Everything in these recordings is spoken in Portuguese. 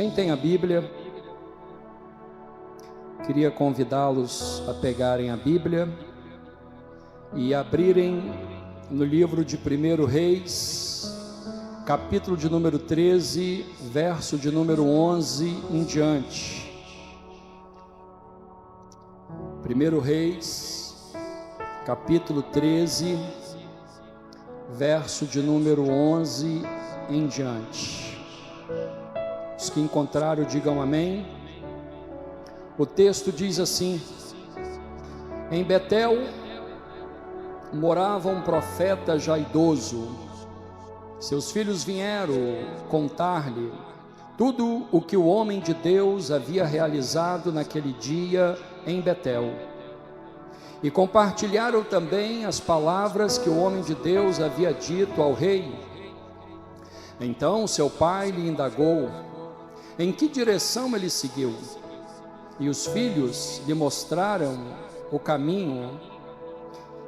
Quem tem a Bíblia, queria convidá-los a pegarem a Bíblia e abrirem no livro de 1 Reis, capítulo de número 13, verso de número 11 em diante. 1 Reis, capítulo 13, verso de número 11 em diante. Os que encontraram, digam amém. O texto diz assim: em Betel morava um profeta já idoso. Seus filhos vieram contar-lhe tudo o que o homem de Deus havia realizado naquele dia em Betel. E compartilharam também as palavras que o homem de Deus havia dito ao rei. Então seu pai lhe indagou em que direção ele seguiu. E os filhos lhe mostraram o caminho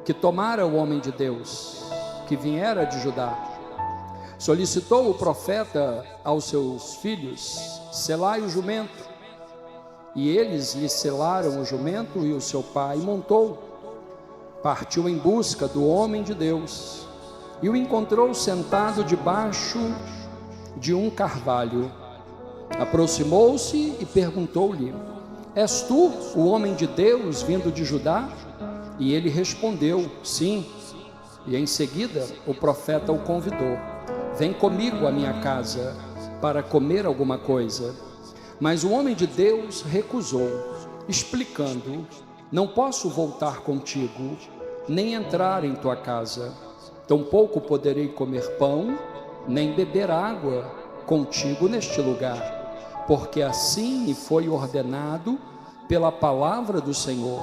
que tomara o homem de Deus, que viera de Judá. Solicitou o profeta aos seus filhos: selai o jumento. E eles lhe selaram o jumento, e o seu pai montou. Partiu em busca do homem de Deus, e o encontrou sentado debaixo de um carvalho. Aproximou-se e perguntou-lhe: és tu o homem de Deus vindo de Judá? E ele respondeu: sim. E em seguida o profeta o convidou: vem comigo à minha casa para comer alguma coisa. Mas o homem de Deus recusou, explicando: não posso voltar contigo, nem entrar em tua casa. Tampouco poderei comer pão, nem beber água contigo neste lugar, porque assim me foi ordenado pela palavra do Senhor.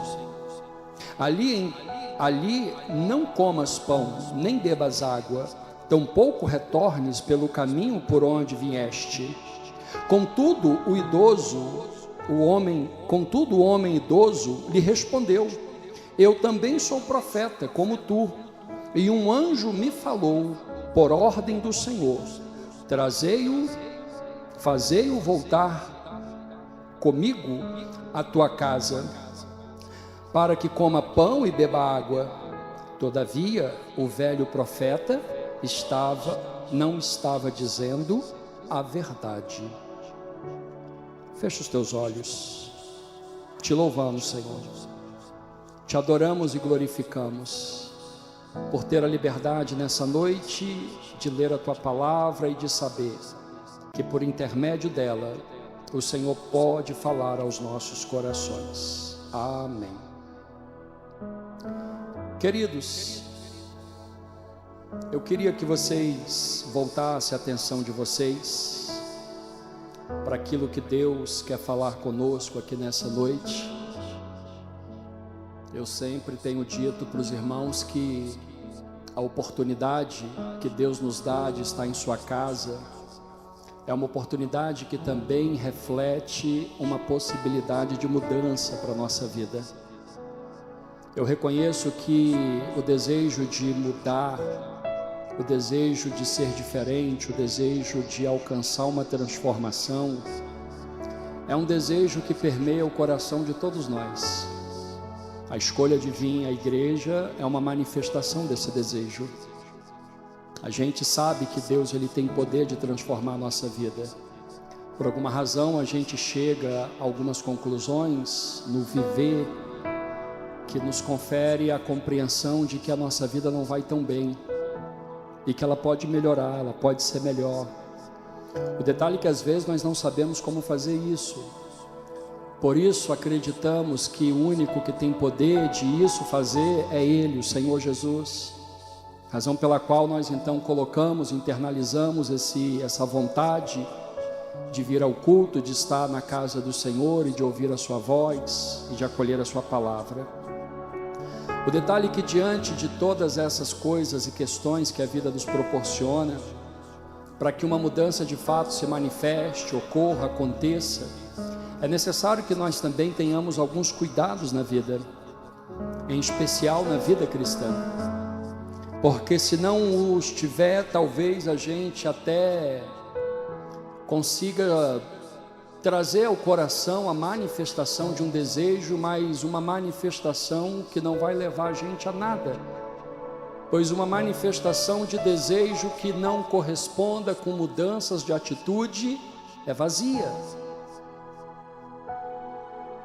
Ali não comas pão, nem bebas água, tampouco retornes pelo caminho por onde vieste. Contudo, o homem idoso lhe respondeu: eu também sou profeta, como tu, e um anjo me falou por ordem do Senhor: fazei-o voltar comigo à tua casa, para que coma pão e beba água. Todavia, o velho profeta não estava dizendo a verdade. Fecha os teus olhos. Te louvamos, Senhor. Te adoramos e glorificamos por ter a liberdade nessa noite de ler a tua palavra e de saber que por intermédio dela o Senhor pode falar aos nossos corações. Amém. Queridos, eu queria que vocês voltassem a atenção de vocês para aquilo que Deus quer falar conosco aqui nessa noite. Eu sempre tenho dito para os irmãos que a oportunidade que Deus nos dá de estar em sua casa é uma oportunidade que também reflete uma possibilidade de mudança para a nossa vida. Eu reconheço que o desejo de mudar, o desejo de ser diferente, o desejo de alcançar uma transformação, é um desejo que permeia o coração de todos nós. A escolha de vir à igreja é uma manifestação desse desejo. A gente sabe que Deus ele tem poder de transformar a nossa vida. Por alguma razão a gente chega a algumas conclusões no viver que nos confere a compreensão de que a nossa vida não vai tão bem e que ela pode melhorar, ela pode ser melhor. O detalhe é que às vezes nós não sabemos como fazer isso. Por isso acreditamos que o único que tem poder de isso fazer é Ele, o Senhor Jesus. Razão pela qual nós então internalizamos essa vontade de vir ao culto, de estar na casa do Senhor e de ouvir a sua voz e de acolher a sua palavra. O detalhe é que diante de todas essas coisas e questões que a vida nos proporciona, para que uma mudança de fato se manifeste, ocorra, aconteça, é necessário que nós também tenhamos alguns cuidados na vida, em especial na vida cristã. Porque se não os tiver, talvez a gente até consiga trazer ao coração a manifestação de um desejo, mas uma manifestação que não vai levar a gente a nada, pois uma manifestação de desejo que não corresponda com mudanças de atitude é vazia.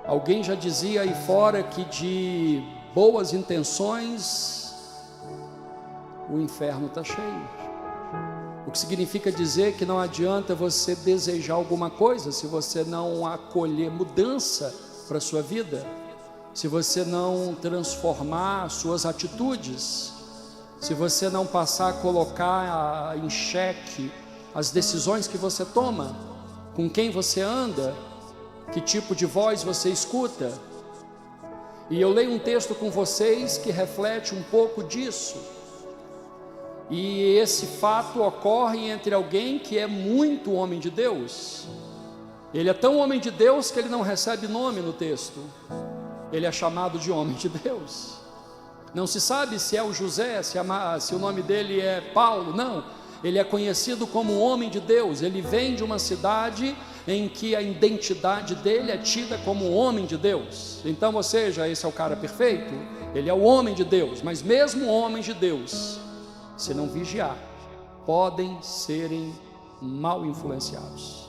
Alguém já dizia aí fora que de boas intenções o inferno está cheio. O que significa dizer que não adianta você desejar alguma coisa se você não acolher mudança para a sua vida, se você não transformar suas atitudes, se você não passar a colocar em xeque as decisões que você toma, com quem você anda, que tipo de voz você escuta. E eu leio um texto com vocês que reflete um pouco disso. E esse fato ocorre entre alguém que é muito homem de Deus. Ele é tão homem de Deus que ele não recebe nome no texto. Ele é chamado de homem de Deus. Não se sabe se é o José, se o nome dele é Paulo, não. Ele é conhecido como homem de Deus. Ele vem de uma cidade em que a identidade dele é tida como homem de Deus. Então, ou seja, esse é o cara perfeito. Ele é o homem de Deus. Mas mesmo homens de Deus, se não vigiar, podem serem mal influenciados.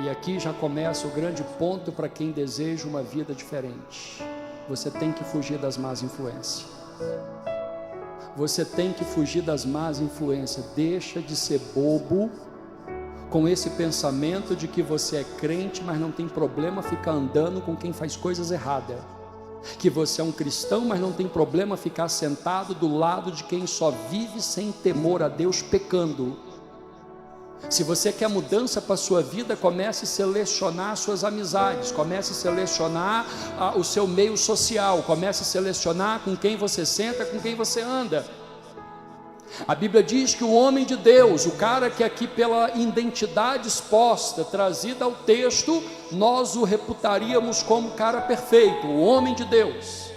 E aqui já começa o grande ponto para quem deseja uma vida diferente. Você tem que fugir das más influências. Você tem que fugir das más influências. Deixa de ser bobo com esse pensamento de que você é crente, mas não tem problema ficar andando com quem faz coisas erradas. Que você é um cristão, mas não tem problema ficar sentado do lado de quem só vive sem temor a Deus, pecando. Se você quer mudança para a sua vida, comece a selecionar suas amizades, comece a selecionar o seu meio social, comece a selecionar com quem você senta, com quem você anda. A Bíblia diz que o homem de Deus, o cara que aqui pela identidade exposta, trazida ao texto, nós o reputaríamos como cara perfeito, o homem de Deus.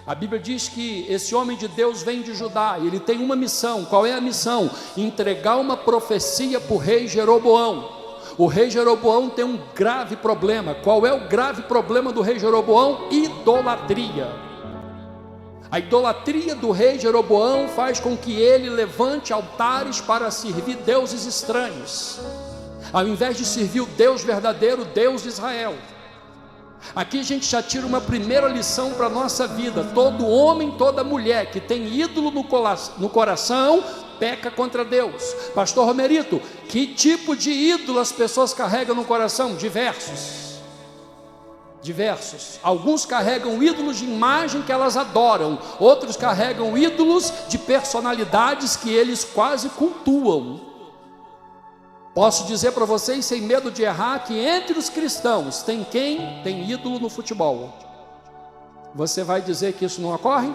A Bíblia diz que esse homem de Deus vem de Judá, e ele tem uma missão. Qual é a missão? Entregar uma profecia para o rei Jeroboão. O rei Jeroboão tem um grave problema. Qual é o grave problema do rei Jeroboão? Idolatria. A idolatria do rei Jeroboão faz com que ele levante altares para servir deuses estranhos, ao invés de servir o Deus verdadeiro, Deus de Israel. Aqui a gente já tira uma primeira lição para a nossa vida. Todo homem, toda mulher que tem ídolo no coração, peca contra Deus. Pastor Romerito, que tipo de ídolo as pessoas carregam no coração? Diversos. Alguns carregam ídolos de imagem que elas adoram, outros carregam ídolos de personalidades que eles quase cultuam. Posso dizer para vocês, sem medo de errar, que entre os cristãos tem quem tem ídolo no futebol. Você vai dizer que isso não ocorre?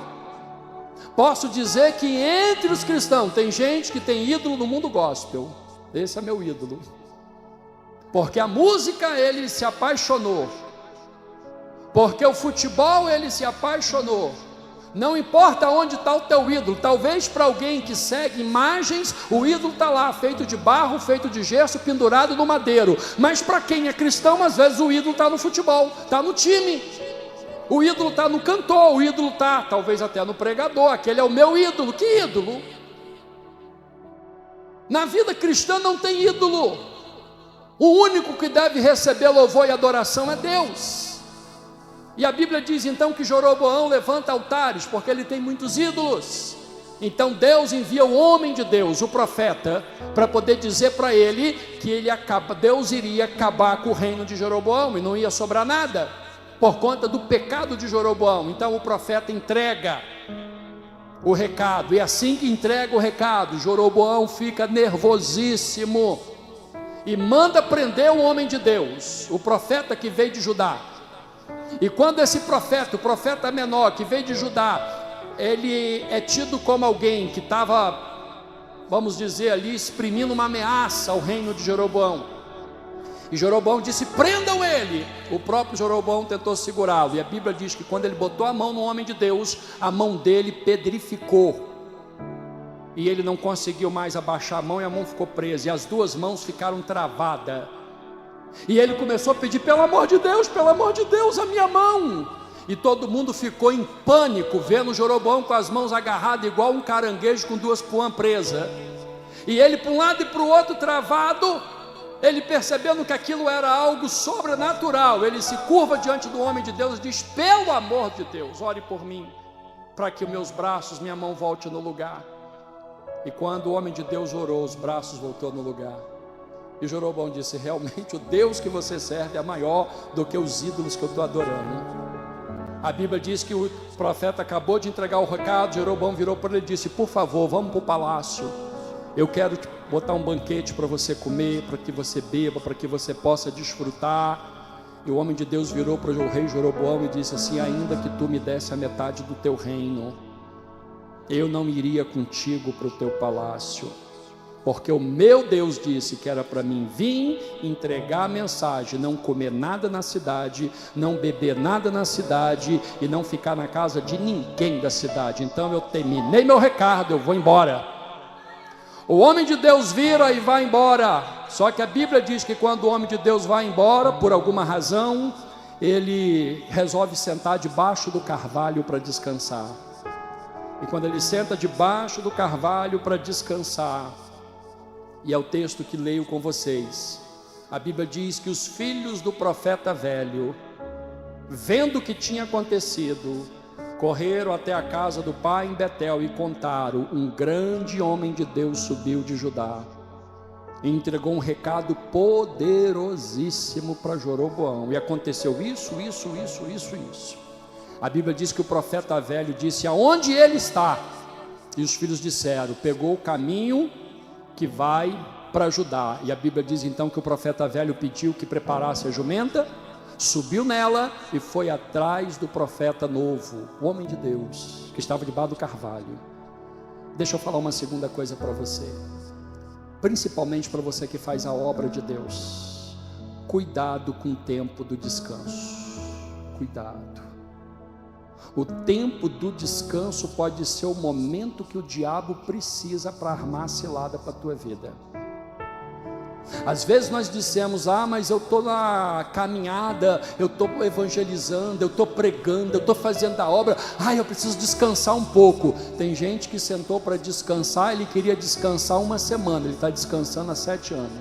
Posso dizer que entre os cristãos tem gente que tem ídolo no mundo gospel. Esse é meu ídolo, porque a música ele se apaixonou, porque o futebol ele se apaixonou. Não importa onde está o teu ídolo. Talvez para alguém que segue imagens, o ídolo está lá, feito de barro, feito de gesso, pendurado no madeiro. Mas para quem é cristão, às vezes o ídolo está no futebol, está no time. O ídolo está no cantor, o ídolo está talvez até no pregador. Aquele é o meu ídolo. Que ídolo? Na vida cristã não tem ídolo. O único que deve receber louvor e adoração é Deus. E a Bíblia diz então que Jeroboão levanta altares, porque ele tem muitos ídolos. Então Deus envia o homem de Deus, o profeta, para poder dizer para ele que Deus iria acabar com o reino de Jeroboão e não ia sobrar nada, por conta do pecado de Jeroboão. Então o profeta entrega o recado, e assim que entrega o recado, Jeroboão fica nervosíssimo e manda prender o homem de Deus, o profeta que veio de Judá. E quando esse profeta, o profeta menor que veio de Judá, ele é tido como alguém que estava, vamos dizer ali, exprimindo uma ameaça ao reino de Jeroboão. E Jeroboão disse: prendam ele. O próprio Jeroboão tentou segurá-lo, e a Bíblia diz que quando ele botou a mão no homem de Deus, a mão dele pedrificou, e ele não conseguiu mais abaixar a mão, e a mão ficou presa, e as duas mãos ficaram travadas. E ele começou a pedir: pelo amor de Deus, a minha mão. E todo mundo ficou em pânico, vendo Jeroboão com as mãos agarradas, igual um caranguejo com duas puãs presas. E ele para um lado e para o outro travado, ele percebendo que aquilo era algo sobrenatural, ele se curva diante do homem de Deus e diz: pelo amor de Deus, ore por mim, para que os meus braços, minha mão volte no lugar. E quando o homem de Deus orou, os braços voltou no lugar. E Jeroboão disse: realmente o Deus que você serve é maior do que os ídolos que eu estou adorando. A Bíblia diz que o profeta acabou de entregar o recado. Jeroboão virou para ele e disse: por favor, vamos para o palácio. Eu quero te botar um banquete para você comer, para que você beba, para que você possa desfrutar. E o homem de Deus virou para o rei Jeroboão e disse assim: ainda que tu me desse a metade do teu reino, eu não iria contigo para o teu palácio, porque o meu Deus disse que era para mim vir entregar a mensagem, não comer nada na cidade, não beber nada na cidade e não ficar na casa de ninguém da cidade. Então eu terminei meu recado, eu vou embora. O homem de Deus vira e vai embora. Só que a Bíblia diz que quando o homem de Deus vai embora, por alguma razão, ele resolve sentar debaixo do carvalho para descansar. E quando ele senta debaixo do carvalho para descansar, e é o texto que leio com vocês, a Bíblia diz que os filhos do profeta velho, vendo o que tinha acontecido, correram até a casa do pai em Betel e contaram: um grande homem de Deus subiu de Judá e entregou um recado poderosíssimo para Jeroboão. E aconteceu isso. A Bíblia diz que o profeta velho disse: aonde ele está? E os filhos disseram: pegou o caminho que vai para Judá. E a Bíblia diz então que o profeta velho pediu que preparasse a jumenta, subiu nela e foi atrás do profeta novo, o homem de Deus, que estava debaixo do carvalho. Deixa eu falar uma segunda coisa para você, principalmente para você que faz a obra de Deus: cuidado com o tempo do descanso. Cuidado. O tempo do descanso pode ser o momento que o diabo precisa para armar cilada para a tua vida. Às vezes nós dissemos: mas eu estou na caminhada, eu estou evangelizando, eu estou pregando, eu estou fazendo a obra, eu preciso descansar um pouco. Tem gente que sentou para descansar, ele queria descansar uma semana, ele está descansando há 7 anos.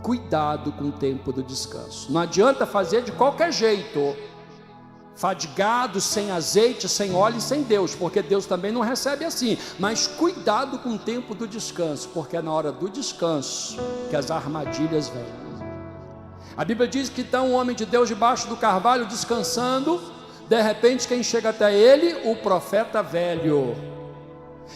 Cuidado com o tempo do descanso. Não adianta fazer de qualquer jeito, fadigado, sem azeite, sem óleo e sem Deus, porque Deus também não recebe assim. Mas cuidado com o tempo do descanso, porque é na hora do descanso que as armadilhas vêm. A Bíblia diz que então o homem de Deus debaixo do carvalho descansando, de repente quem chega até ele? O profeta velho.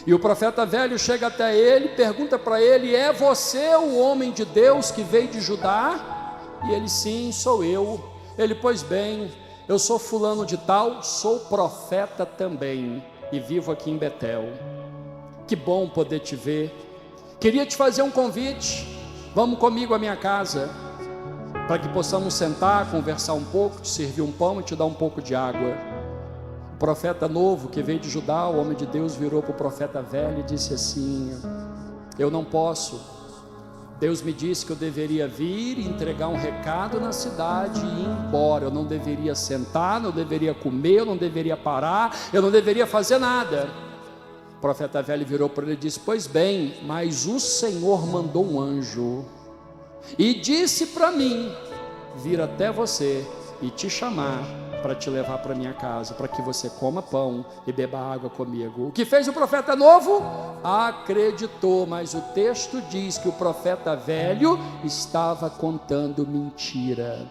E o profeta velho chega até ele, pergunta para ele: é você o homem de Deus que veio de Judá? E ele: sim, sou eu. Ele: pois bem, eu sou fulano de tal, sou profeta também e vivo aqui em Betel. Que bom poder te ver. Queria te fazer um convite. Vamos comigo à minha casa, para que possamos sentar, conversar um pouco, te servir um pão e te dar um pouco de água. O profeta novo que veio de Judá, o homem de Deus, virou para o profeta velho e disse assim: eu não posso. Deus me disse que eu deveria vir e entregar um recado na cidade e ir embora. Eu não deveria sentar, não deveria comer, eu não deveria parar, eu não deveria fazer nada. O profeta velho virou para ele e disse: pois bem, mas o Senhor mandou um anjo e disse para mim vir até você e te chamar para te levar para minha casa, para que você coma pão e beba água comigo. O que fez o profeta novo? Acreditou, mas o texto diz que o profeta velho estava contando mentira.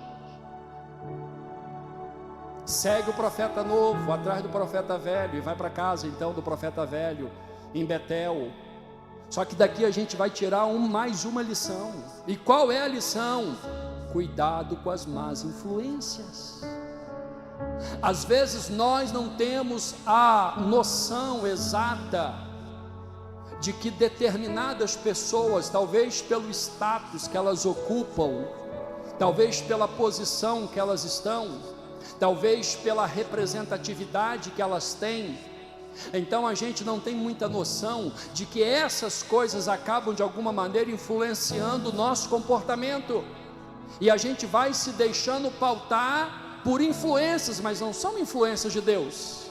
Segue o profeta novo atrás do profeta velho e vai para casa então do profeta velho em Betel. Só que daqui a gente vai tirar mais uma lição. E qual é a lição? Cuidado com as más influências. Às vezes nós não temos a noção exata de que determinadas pessoas, talvez pelo status que elas ocupam, talvez pela posição que elas estão, talvez pela representatividade que elas têm, Então a gente não tem muita noção de que essas coisas acabam de alguma maneira influenciando o nosso comportamento, e a gente vai se deixando pautar por influências, mas não são influências de Deus.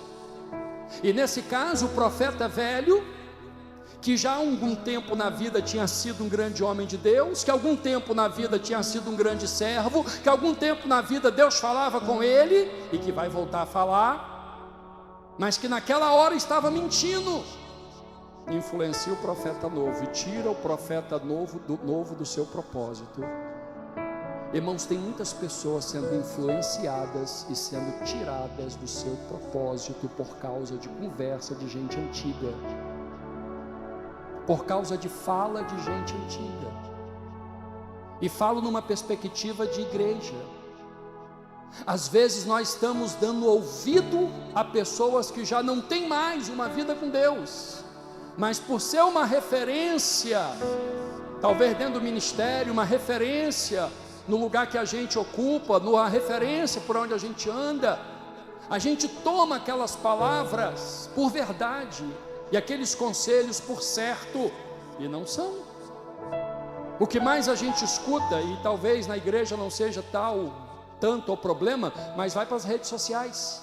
E nesse caso, o profeta velho, que já há algum tempo na vida tinha sido um grande homem de Deus, que algum tempo na vida tinha sido um grande servo, que algum tempo na vida Deus falava com ele, e que vai voltar a falar, mas que naquela hora estava mentindo, influencia o profeta novo e tira o profeta novo do seu propósito. Irmãos, tem muitas pessoas sendo influenciadas e sendo tiradas do seu propósito por causa de conversa de gente antiga, por causa de fala de gente antiga. E falo numa perspectiva de igreja. Às vezes nós estamos dando ouvido a pessoas que já não têm mais uma vida com Deus, mas por ser uma referência, talvez dentro do ministério, uma referência no lugar que a gente ocupa, uma referência por onde a gente anda, a gente toma aquelas palavras por verdade e aqueles conselhos por certo, e não são. O que mais a gente escuta, e talvez na igreja não seja tanto o problema, mas vai para as redes sociais.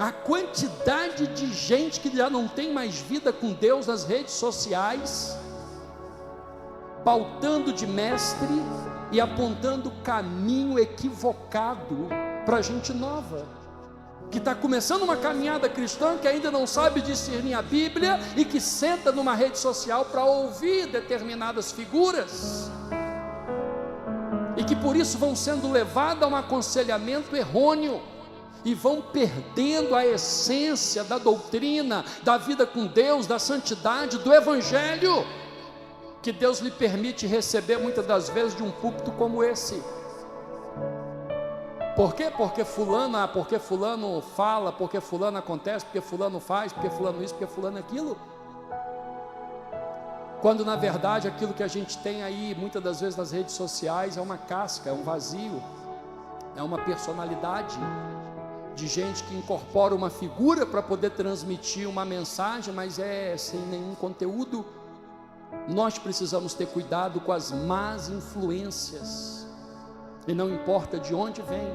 A quantidade de gente que já não tem mais vida com Deus nas redes sociais, pautando de mestre e apontando caminho equivocado para gente nova, que está começando uma caminhada cristã, que ainda não sabe discernir a Bíblia e que senta numa rede social para ouvir determinadas figuras, e que por isso vão sendo levadas a um aconselhamento errôneo e vão perdendo a essência da doutrina, da vida com Deus, da santidade, do Evangelho, que Deus lhe permite receber muitas das vezes de um púlpito como esse. Por quê? Porque fulano fala, porque fulano acontece, porque fulano faz, porque fulano isso, porque fulano aquilo. Quando na verdade aquilo que a gente tem aí, muitas das vezes nas redes sociais, é uma casca, é um vazio, é uma personalidade de gente que incorpora uma figura para poder transmitir uma mensagem, mas é sem nenhum conteúdo. Nós precisamos ter cuidado com as más influências, e não importa de onde vem.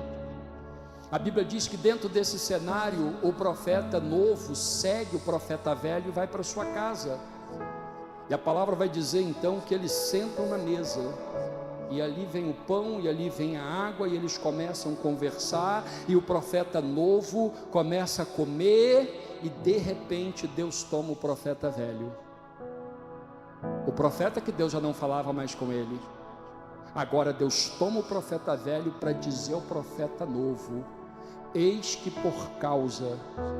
A Bíblia diz que dentro desse cenário, o profeta novo segue o profeta velho e vai para sua casa, e a palavra vai dizer então que eles sentam na mesa, e ali vem o pão, e ali vem a água, e eles começam a conversar, e o profeta novo começa a comer, e de repente Deus toma o profeta velho, o profeta que Deus já não falava mais com ele. Agora Deus toma o profeta velho para dizer ao profeta novo: eis que por causa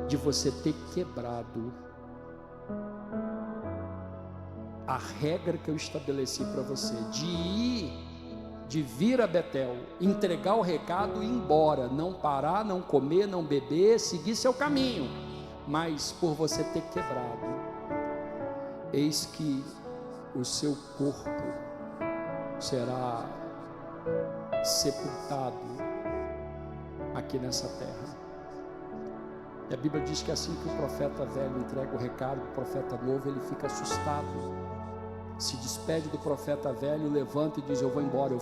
de você ter quebrado a regra que eu estabeleci para você, de vir a Betel, entregar o recado e ir embora, não parar, não comer, não beber, seguir seu caminho, mas por você ter quebrado, eis que o seu corpo será sepultado aqui nessa terra. E a Bíblia diz que assim que o profeta velho entrega o recado para o profeta novo, ele fica assustado, se despede do profeta velho, levanta e diz: eu vou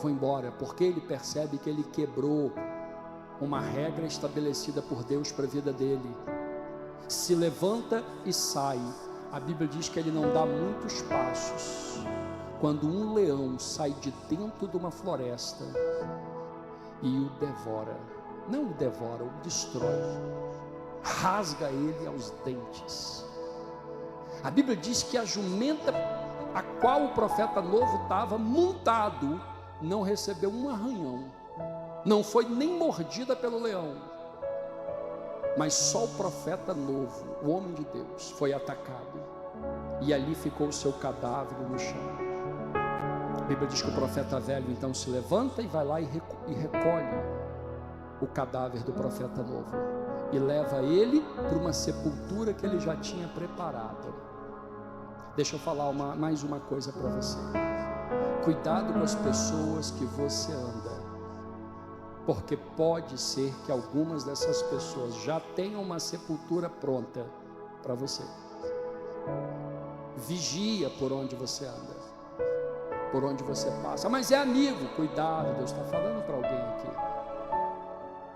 embora, porque ele percebe que ele quebrou uma regra estabelecida por Deus para a vida dele. Se levanta e sai. A Bíblia diz que ele não dá muitos passos, quando um leão sai de dentro de uma floresta e o devora. Não o devora, o destrói, rasga ele aos dentes. A Bíblia diz que a jumenta a qual o profeta novo estava montado não recebeu um arranhão, não foi nem mordida pelo leão, mas só o profeta novo, o homem de Deus, foi atacado, e ali ficou o seu cadáver no chão. A Bíblia diz que o profeta velho então se levanta e vai lá e recolhe o cadáver do profeta novo e leva ele para uma sepultura que ele já tinha preparado. Deixa eu falar mais uma coisa para você: cuidado com as pessoas que você anda, porque pode ser que algumas dessas pessoas já tenham uma sepultura pronta para você. Vigia por onde você anda, por onde você passa. Mas é amigo, cuidado, Deus está falando para alguém aqui.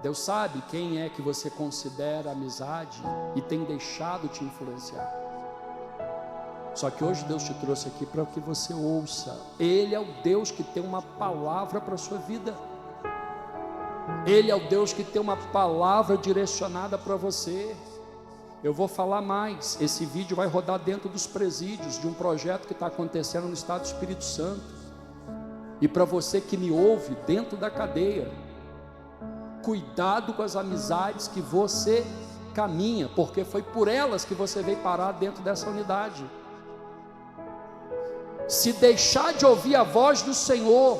Deus sabe quem é que você considera amizade e tem deixado te influenciar. Só que hoje Deus te trouxe aqui para que você ouça. Ele é o Deus que tem uma palavra para a sua vida. Ele é o Deus que tem uma palavra direcionada para você. Eu vou falar mais. Esse vídeo vai rodar dentro dos presídios de um projeto que está acontecendo no estado do Espírito Santo. E para você que me ouve dentro da cadeia, cuidado com as amizades que você caminha, porque foi por elas que você veio parar dentro dessa unidade. Se deixar de ouvir a voz do Senhor,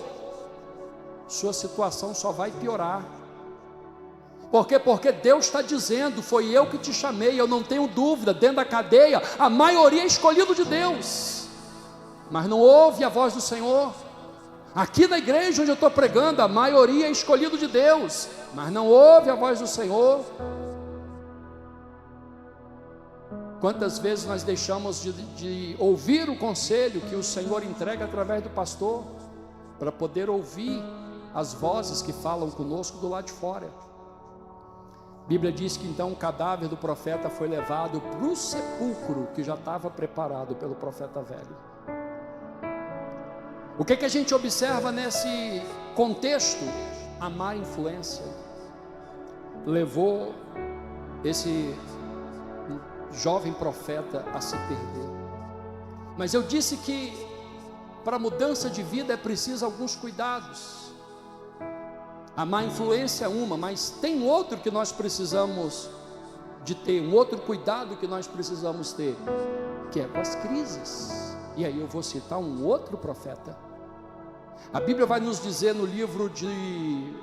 sua situação só vai piorar. Por quê? Porque Deus está dizendo, foi eu que te chamei, eu não tenho dúvida, dentro da cadeia, a maioria é escolhido de Deus, mas não ouve a voz do Senhor. Aqui na igreja onde eu estou pregando, a maioria é escolhido de Deus, mas não ouve a voz do Senhor. Quantas vezes nós deixamos de ouvir o conselho que o Senhor entrega através do pastor, para poder ouvir as vozes que falam conosco do lado de fora. A Bíblia diz que então o cadáver do profeta foi levado para o sepulcro que já estava preparado pelo profeta velho. O que a gente observa nesse contexto? A má influência levou esse jovem profeta a se perder. Mas eu disse que para mudança de vida é preciso alguns cuidados. A má influência é uma, mas tem outro que nós precisamos de ter, um outro cuidado que nós precisamos ter, que é com as crises. E aí eu vou citar um outro profeta. A Bíblia vai nos dizer no livro de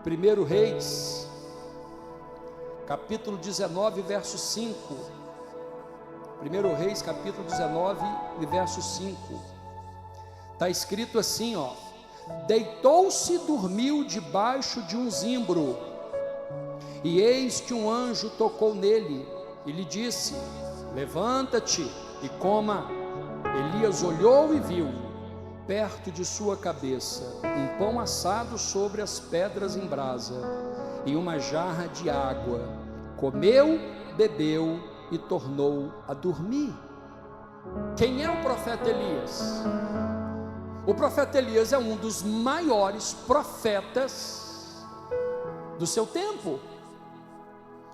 1 Reis, capítulo 19, verso 5. 1 Reis, capítulo 19, verso 5. Está escrito assim, ó: deitou-se e dormiu debaixo de um zimbro, e eis que um anjo tocou nele e lhe disse: levanta-te e coma. Elias olhou e viu, perto de sua cabeça, um pão assado sobre as pedras em brasa e uma jarra de água. Comeu, bebeu e tornou a dormir. Quem é o profeta Elias? O profeta Elias é um dos maiores profetas do seu tempo.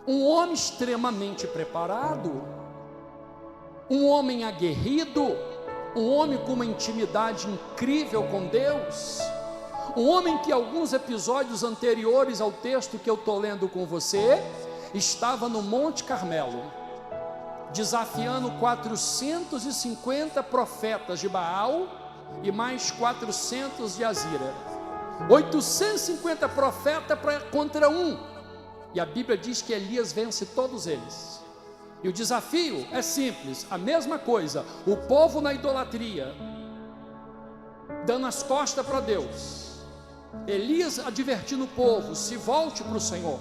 Um homem extremamente preparado, um homem aguerrido, um homem com uma intimidade incrível com Deus, um homem que alguns episódios anteriores ao texto que eu estou lendo com você, estava no Monte Carmelo, desafiando 450 profetas de Baal e mais 400 de Azira, 850 profetas contra um, e a Bíblia diz que Elias vence todos eles. E o desafio é simples, a mesma coisa, o povo na idolatria, dando as costas para Deus, Elias advertindo o povo, se volte para o Senhor.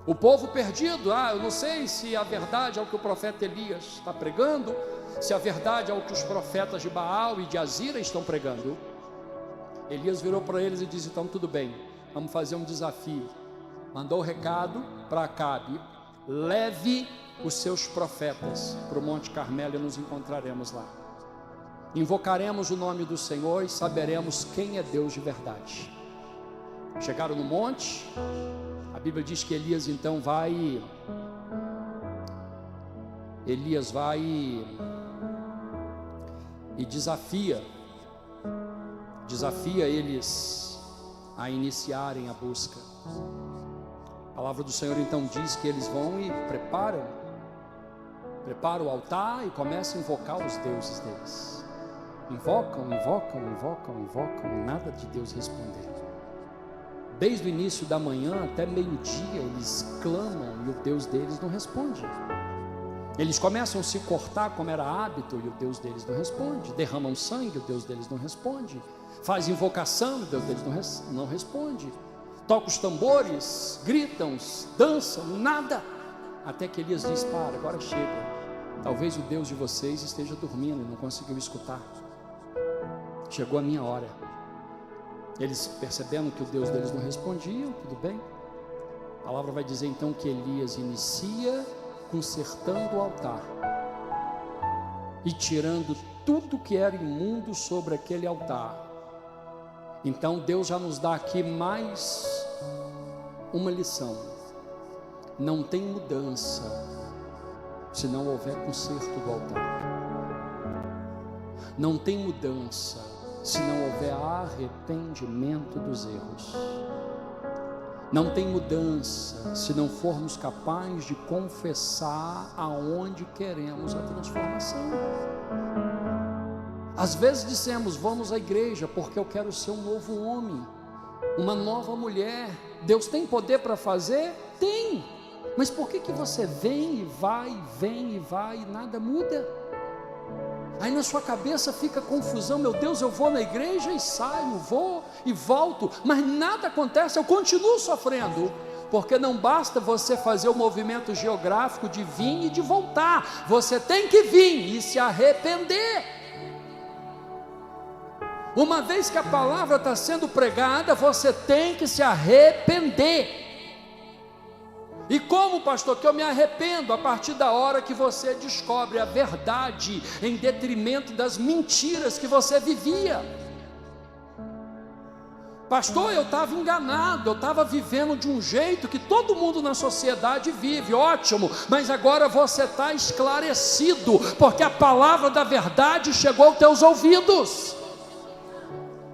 O povo perdido, eu não sei se a verdade é o que o profeta Elias está pregando, se a verdade é o que os profetas de Baal e de Azira estão pregando. Elias virou para eles e disse: então tudo bem, vamos fazer um desafio. Mandou o recado para Acabe: leve os seus profetas para o Monte Carmelo e nos encontraremos lá. Invocaremos o nome do Senhor e saberemos quem é Deus de verdade. Chegaram no monte. A Bíblia diz que Elias então vai e desafia eles a iniciarem a busca. A palavra do Senhor então diz que eles vão e preparam o altar e começam a invocar os deuses deles. Invocam, nada de Deus responder. Desde o início da manhã até meio-dia eles clamam e o Deus deles não responde. Eles começam a se cortar como era hábito e o Deus deles não responde. Derramam sangue, o Deus deles não responde. Faz invocação, o Deus deles não responde. Tocam os tambores, gritam, dançam, nada. Até que Elias diz: para, agora chega. Talvez o Deus de vocês esteja dormindo e não conseguiu escutar. Chegou a minha hora. Eles percebendo que o Deus deles não respondia, tudo bem. A palavra vai dizer então que Elias inicia consertando o altar e tirando tudo que era imundo sobre aquele altar. Então Deus já nos dá aqui mais uma lição: não tem mudança se não houver conserto do altar. Não tem mudança se não houver arrependimento dos erros. Não tem mudança se não formos capazes de confessar aonde queremos a transformação. Às vezes dissemos: vamos à igreja porque eu quero ser um novo homem, uma nova mulher. Deus tem poder para fazer? Tem. Mas por que você vem e vai e nada muda? Aí na sua cabeça fica confusão: meu Deus, eu vou na igreja e saio, vou e volto, mas nada acontece, eu continuo sofrendo. Porque não basta você fazer o movimento geográfico de vir e de voltar, você tem que vir e se arrepender. Uma vez que a palavra está sendo pregada, você tem que se arrepender. E como, pastor, que eu me arrependo? A partir da hora que você descobre a verdade em detrimento das mentiras que você vivia. Pastor, eu estava enganado, eu estava vivendo de um jeito que todo mundo na sociedade vive. Ótimo, mas agora você está esclarecido, porque a palavra da verdade chegou aos teus ouvidos.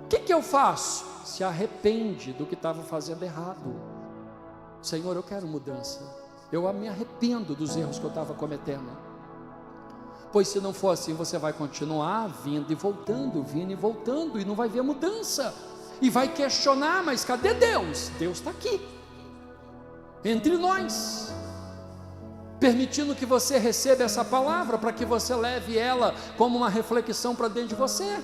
O que eu faço? Se arrepende do que estava fazendo errado. Senhor, eu quero mudança, eu me arrependo dos erros que eu estava cometendo. Pois se não for assim, você vai continuar vindo e voltando, e não vai ver mudança, e vai questionar: mas cadê Deus? Deus está aqui, entre nós, permitindo que você receba essa palavra, para que você leve ela como uma reflexão para dentro de você.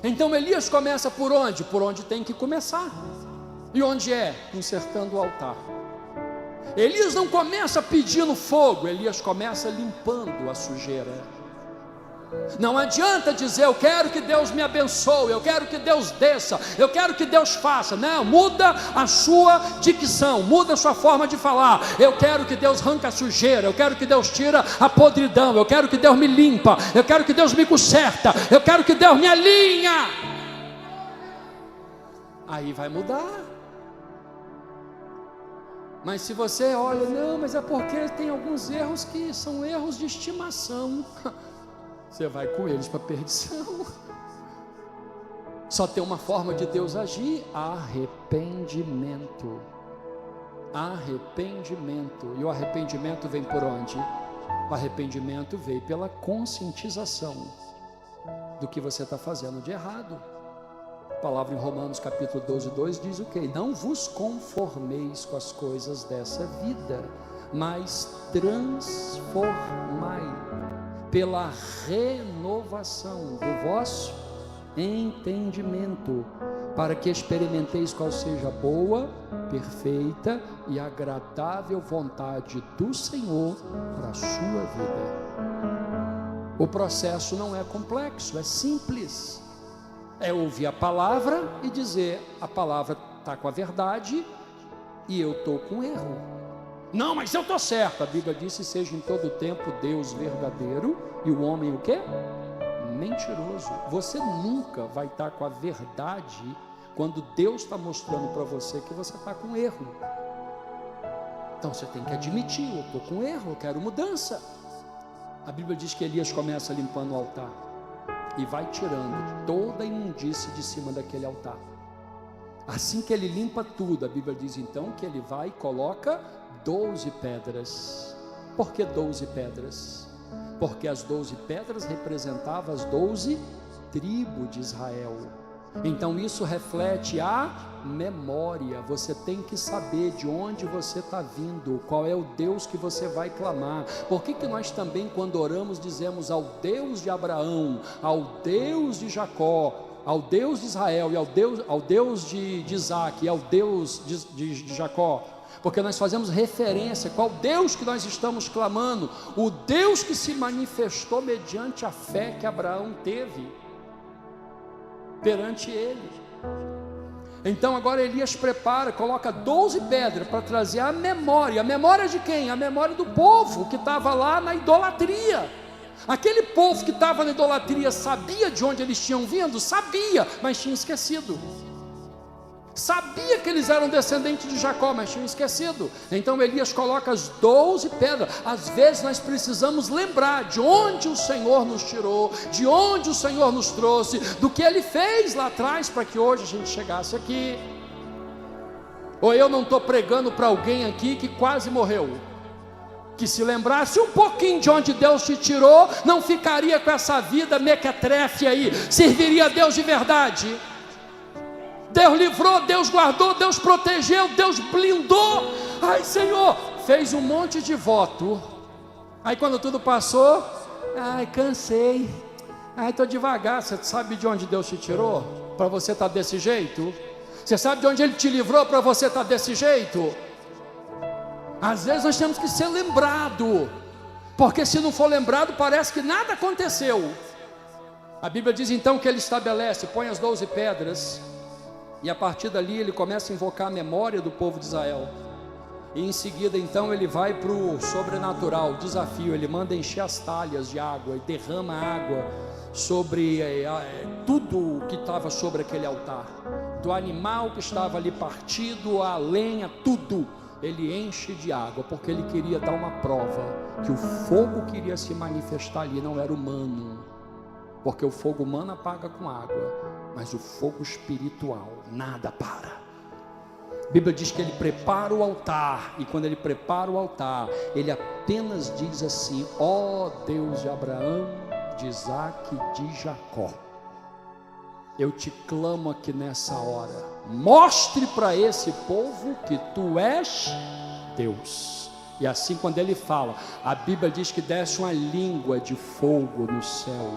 Então Elias começa por onde? Por onde tem que começar. E onde é? Consertando o altar. Elias não começa pedindo fogo, Elias começa limpando a sujeira. Não adianta dizer: eu quero que Deus me abençoe, eu quero que Deus desça, eu quero que Deus faça. Não, muda a sua dicção, muda a sua forma de falar. Eu quero que Deus arranque a sujeira, eu quero que Deus tira a podridão, eu quero que Deus me limpa, eu quero que Deus me conserta, eu quero que Deus me alinha. Aí vai mudar. Mas se você olha: não, mas é porque tem alguns erros que são erros de estimação, você vai com eles para a perdição. Só tem uma forma de Deus agir: arrependimento. Arrependimento. E o arrependimento vem por onde? O arrependimento veio pela conscientização do que você está fazendo de errado. A palavra em Romanos capítulo 12, 2 diz o quê? Não vos conformeis com as coisas dessa vida, mas transformai pela renovação do vosso entendimento, para que experimenteis qual seja a boa, perfeita e agradável vontade do Senhor para a sua vida. O processo não é complexo, é simples. É ouvir a palavra e dizer: a palavra está com a verdade e eu estou com erro. Não, mas eu estou certo. A Bíblia disse: seja em todo tempo Deus verdadeiro e o homem o quê? Mentiroso. Você nunca vai estar com a verdade quando Deus está mostrando para você que você está com erro. Então você tem que admitir: eu estou com erro, eu quero mudança. A Bíblia diz que Elias começa limpando o altar e vai tirando toda a imundície de cima daquele altar. Assim que ele limpa tudo, a Bíblia diz então que ele vai e coloca 12 pedras. Por que 12 pedras? Porque as 12 pedras representavam as 12 tribos de Israel. Então isso reflete a memória. Você tem que saber de onde você está vindo, qual é o Deus que você vai clamar. Por que nós também, quando oramos, dizemos ao Deus de Abraão, ao Deus de Jacó, ao Deus de Israel e ao Deus de Isaac e ao Deus de Jacó? porque nós fazemos referência qual Deus que nós estamos clamando, o Deus que se manifestou mediante a fé que Abraão teve perante ele. Então agora Elias prepara, coloca 12 pedras para trazer a memória de quem? A memória do povo que estava lá na idolatria. Aquele povo que estava na idolatria sabia de onde eles tinham vindo? Sabia, mas tinha esquecido. Sabia que eles eram descendentes de Jacó, mas tinham esquecido. Então Elias coloca as 12 pedras. Às vezes nós precisamos lembrar de onde o Senhor nos tirou, de onde o Senhor nos trouxe, do que Ele fez lá atrás para que hoje a gente chegasse aqui. Ou eu não estou pregando para alguém aqui que quase morreu, que se lembrasse um pouquinho de onde Deus te tirou, não ficaria com essa vida mequetrefe aí, serviria a Deus de verdade. Deus livrou, Deus guardou, Deus protegeu, Deus blindou. Ai, Senhor, fez um monte de voto. Aí quando tudo passou, ai, cansei, ai, estou devagar. Você sabe de onde Deus te tirou para você estar desse jeito? Você sabe de onde Ele te livrou para você estar desse jeito? Às vezes nós temos que ser lembrado, porque se não for lembrado parece que nada aconteceu. A Bíblia diz então que Ele estabelece, põe as 12 pedras, e a partir dali ele começa a invocar a memória do povo de Israel. E em seguida então ele vai para o sobrenatural, o desafio. Ele manda encher as talhas de água e derrama água sobre tudo que estava sobre aquele altar. Do animal que estava ali partido, a lenha, tudo. Ele enche de água, porque ele queria dar uma prova que o fogo que iria se manifestar ali não era humano. Porque o fogo humano apaga com água, mas o fogo espiritual nada para. A Bíblia diz que ele prepara o altar, e quando ele prepara o altar, ele apenas diz assim: ó Deus de Abraão, de Isaac e de Jacó, eu te clamo aqui nessa hora, mostre para esse povo que tu és Deus. E assim quando ele fala, a Bíblia diz que desce uma língua de fogo no céu,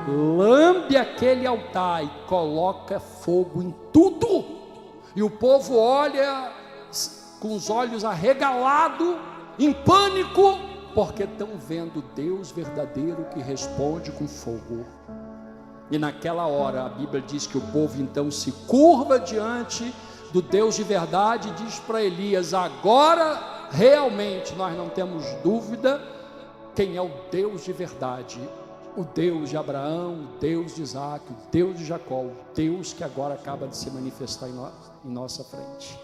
lambe aquele altar e coloca fogo em tudo, e o povo olha com os olhos arregalados, em pânico, porque estão vendo Deus verdadeiro que responde com fogo. E naquela hora a Bíblia diz que o povo então se curva diante do Deus de verdade e diz para Elias: agora realmente nós não temos dúvida quem é o Deus de verdade, o Deus de Abraão, o Deus de Isaac, o Deus de Jacó, o Deus que agora acaba de se manifestar em nossa frente.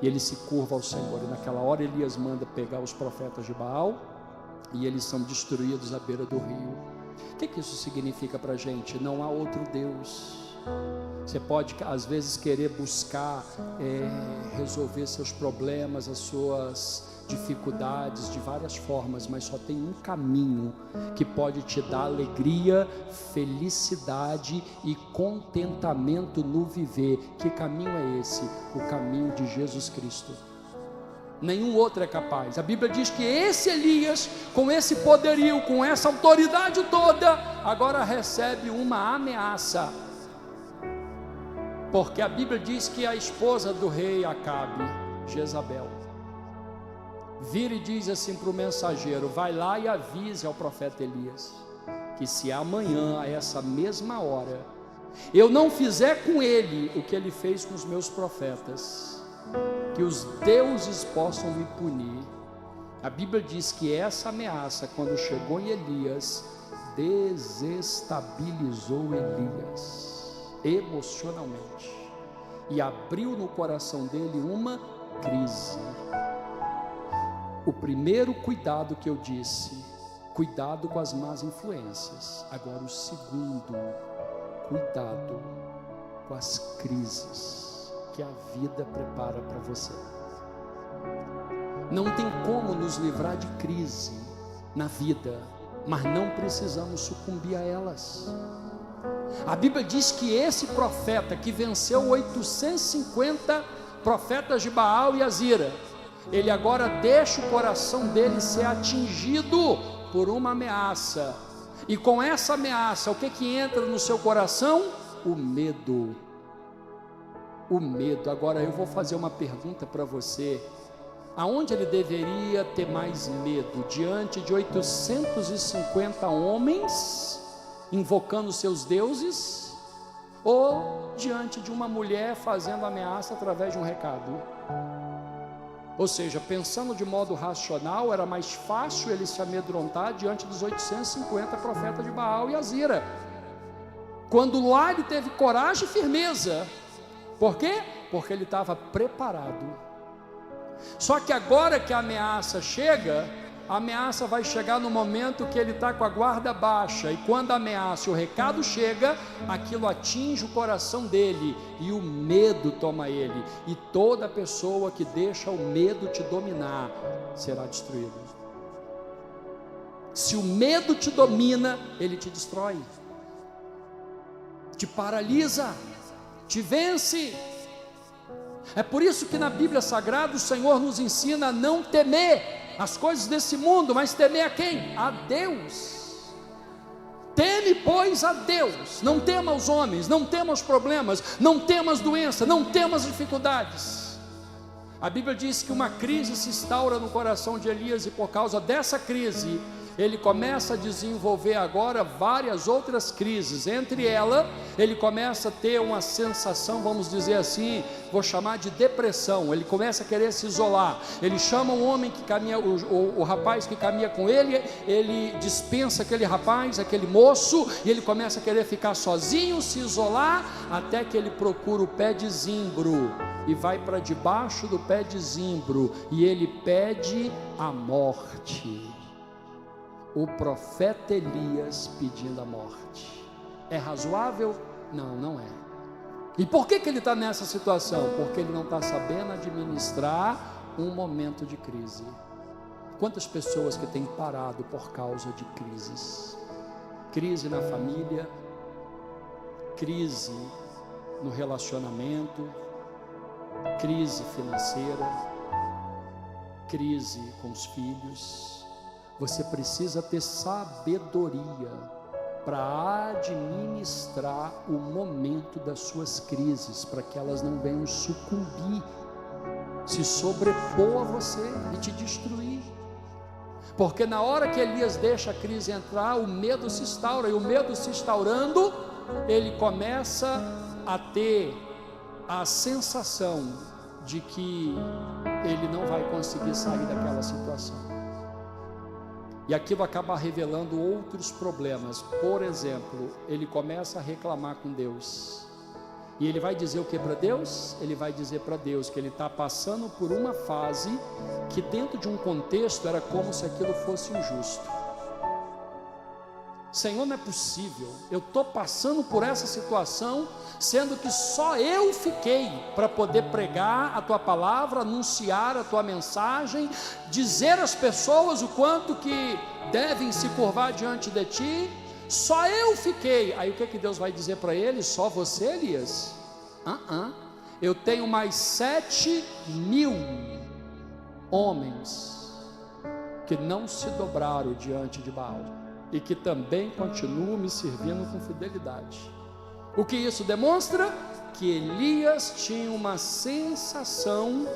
E ele se curva ao Senhor, e naquela hora Elias manda pegar os profetas de Baal, e eles são destruídos à beira do rio. O que isso significa para a gente? Não há outro Deus. Você pode às vezes querer buscar resolver seus problemas, as suas dificuldades de várias formas, mas só tem um caminho que pode te dar alegria, felicidade e contentamento no viver. Que caminho é esse? O caminho de Jesus Cristo. Nenhum outro é capaz. A Bíblia diz que esse Elias, com esse poderio, com essa autoridade toda, agora recebe uma ameaça. Porque a Bíblia diz que a esposa do rei Acabe, Jezabel, vira e diz assim para o mensageiro: vai lá e avise ao profeta Elias, que se amanhã, a essa mesma hora, eu não fizer com ele o que ele fez com os meus profetas, que os deuses possam me punir. A Bíblia diz que essa ameaça, quando chegou em Elias, desestabilizou Elias emocionalmente, e abriu no coração dele uma crise. O primeiro cuidado que eu disse, cuidado com as más influências. Agora o segundo, cuidado com as crises que a vida prepara para você. Não tem como nos livrar de crise na vida, mas não precisamos sucumbir a elas. A Bíblia diz que esse profeta que venceu 850 profetas de Baal e Azira, ele agora deixa o coração dele ser atingido por uma ameaça. E com essa ameaça, o que entra no seu coração? O medo. O medo. Agora eu vou fazer uma pergunta para você. aonde ele deveria ter mais medo? Diante de 850 homens invocando seus deuses, ou diante de uma mulher fazendo ameaça através de um recado? Ou seja, pensando de modo racional, era mais fácil ele se amedrontar diante dos 850 profetas de Baal e Azira, quando lá ele teve coragem e firmeza. Por quê? Porque ele estava preparado. Só que agora que a ameaça chega, a ameaça vai chegar no momento que ele está com a guarda baixa, e quando a ameaça e o recado chega, aquilo atinge o coração dele, e o medo toma ele, e toda pessoa que deixa o medo te dominar, será destruída. Se o medo te domina, ele te destrói, te paralisa, te vence. É por isso que na Bíblia Sagrada o Senhor nos ensina a não temer as coisas desse mundo, mas temer a quem? A Deus. Teme, pois, a Deus. Não tema os homens, não tema os problemas, não tema as doenças, não tema as dificuldades. A Bíblia diz que uma crise se instaura no coração de Elias, e por causa dessa crise ele começa a desenvolver agora várias outras crises. Entre elas, ele começa a ter uma sensação, vamos dizer assim, vou chamar de depressão. Ele começa a querer se isolar. Ele chama um homem que caminha, o rapaz que caminha com ele, ele dispensa aquele rapaz, aquele moço, e ele começa a querer ficar sozinho, se isolar, até que ele procura o pé de zimbro, e vai para debaixo do pé de zimbro, e ele pede a morte. O profeta Elias pedindo a morte. É razoável? Não, não é. E por que ele está nessa situação? Porque ele não está sabendo administrar um momento de crise. Quantas pessoas que têm parado por causa de crises? Crise na família, crise no relacionamento, crise financeira, crise com os filhos. Você precisa ter sabedoria para administrar o momento das suas crises, para que elas não venham sucumbir, se sobrepor a você e te destruir. Porque na hora que Elias deixa a crise entrar, o medo se instaura, e o medo se instaurando, ele começa a ter a sensação de que ele não vai conseguir sair daquela situação. E aquilo acaba revelando outros problemas. Por exemplo, ele começa a reclamar com Deus. E ele vai dizer o que para Deus? Ele vai dizer para Deus que ele está passando por uma fase que dentro de um contexto era como se aquilo fosse injusto. Senhor, não é possível, eu estou passando por essa situação, sendo que só eu fiquei para poder pregar a tua palavra, anunciar a tua mensagem, dizer às pessoas o quanto que devem se curvar diante de ti, só eu fiquei. Aí o que Deus vai dizer para ele? Só você, Elias? Eu tenho mais 7.000 homens que não se dobraram diante de Baal e que também continuam me servindo com fidelidade. O que isso demonstra? Que Elias tinha uma sensação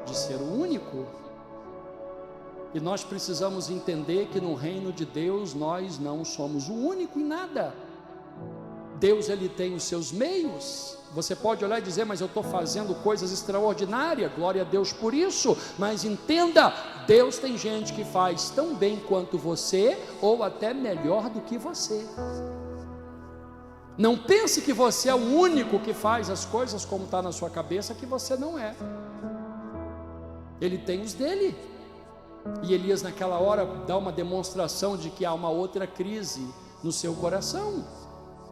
de ser o único. E nós precisamos entender que no reino de Deus nós não somos o único em nada. Deus, ele tem os seus meios. Você pode olhar e dizer, mas eu estou fazendo coisas extraordinárias, glória a Deus por isso. Mas entenda, Deus tem gente que faz tão bem quanto você, ou até melhor do que você. Não pense que você é o único que faz as coisas como está na sua cabeça, que você não é. Ele tem os dele. E Elias naquela hora dá uma demonstração de que há uma outra crise no seu coração.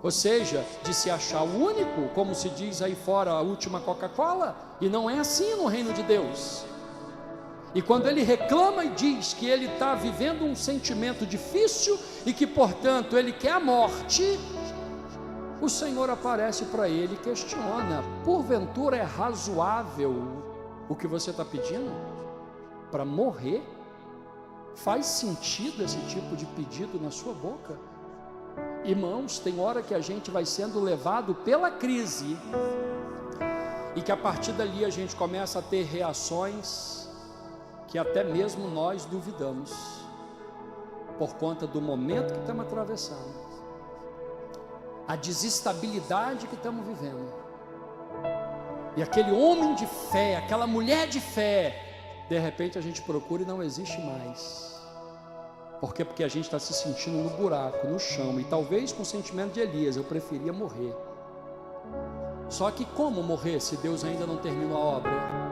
Ou seja, de se achar o único, como se diz aí fora, a última Coca-Cola. E não é assim no reino de Deus. E quando ele reclama e diz que ele está vivendo um sentimento difícil e que portanto ele quer a morte, o Senhor aparece para ele e questiona: porventura é razoável o que você está pedindo? Para morrer? Faz sentido esse tipo de pedido na sua boca? Irmãos, tem hora que a gente vai sendo levado pela crise e que a partir dali a gente começa a ter reações que até mesmo nós duvidamos, por conta do momento que estamos atravessando, a desestabilidade que estamos vivendo. E aquele homem de fé, aquela mulher de fé, de repente a gente procura e não existe mais. Por quê? Porque a gente está se sentindo no buraco, no chão, e talvez com o sentimento de Elias: eu preferia morrer. Só que como morrer se Deus ainda não terminou a obra?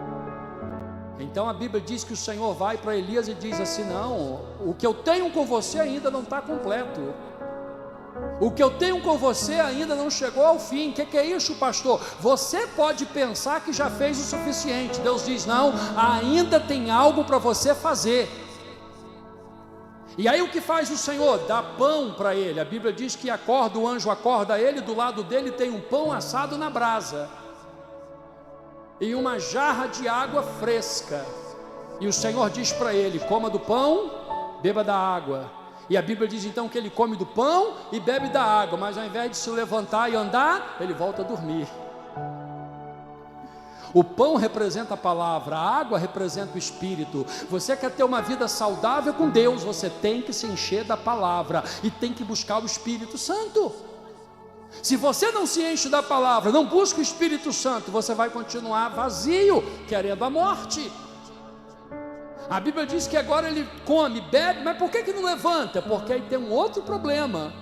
Então a Bíblia diz que o Senhor vai para Elias e diz assim: não, o que eu tenho com você ainda não está completo. O que eu tenho com você ainda não chegou ao fim. O que é isso, pastor? Você pode pensar que já fez o suficiente. Deus diz: não, ainda tem algo para você fazer. E aí o que faz o Senhor? Dá pão para ele. A Bíblia diz que o anjo acorda ele, do lado dele tem um pão assado na brasa e uma jarra de água fresca. E o Senhor diz para ele: coma do pão, beba da água. E a Bíblia diz então que ele come do pão e bebe da água, mas ao invés de se levantar e andar, ele volta a dormir. O pão representa a palavra, a água representa o Espírito. Você quer ter uma vida saudável com Deus, você tem que se encher da palavra e tem que buscar o Espírito Santo. Se você não se enche da palavra, não busca o Espírito Santo, você vai continuar vazio, querendo a morte. A Bíblia diz que agora ele come, bebe, mas por que não levanta? Porque aí tem um outro problema.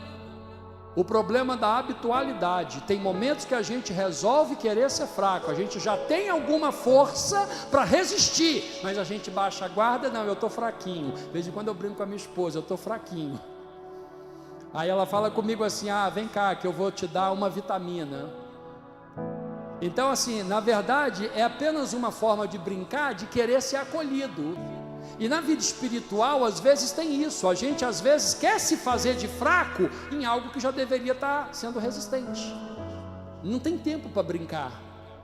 O problema da habitualidade. Tem momentos que a gente resolve querer ser fraco, a gente já tem alguma força para resistir, mas a gente baixa a guarda. Não, eu estou fraquinho. De vez em quando eu brinco com a minha esposa: eu estou fraquinho. Aí ela fala comigo assim: vem cá que eu vou te dar uma vitamina. Então assim, na verdade é apenas uma forma de brincar, de querer ser acolhido. E na vida espiritual, às vezes tem isso. A gente às vezes quer se fazer de fraco em algo que já deveria estar sendo resistente. Não tem tempo para brincar.